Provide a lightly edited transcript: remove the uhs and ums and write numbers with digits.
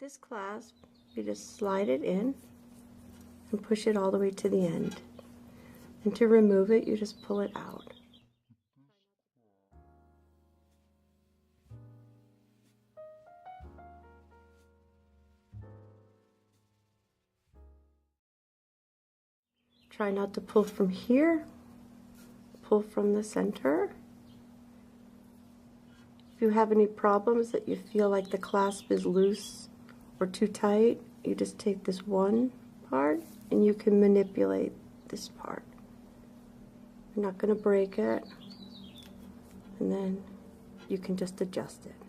this clasp, you just slide it in and push it all the way to the end. And to remove it, you just pull it out. Try not to pull from here, pull from the center. If you have any problems that you feel like the clasp is loose or too tight, you just take this one part and you can manipulate this part. You're not going to break it, and then you can just adjust it.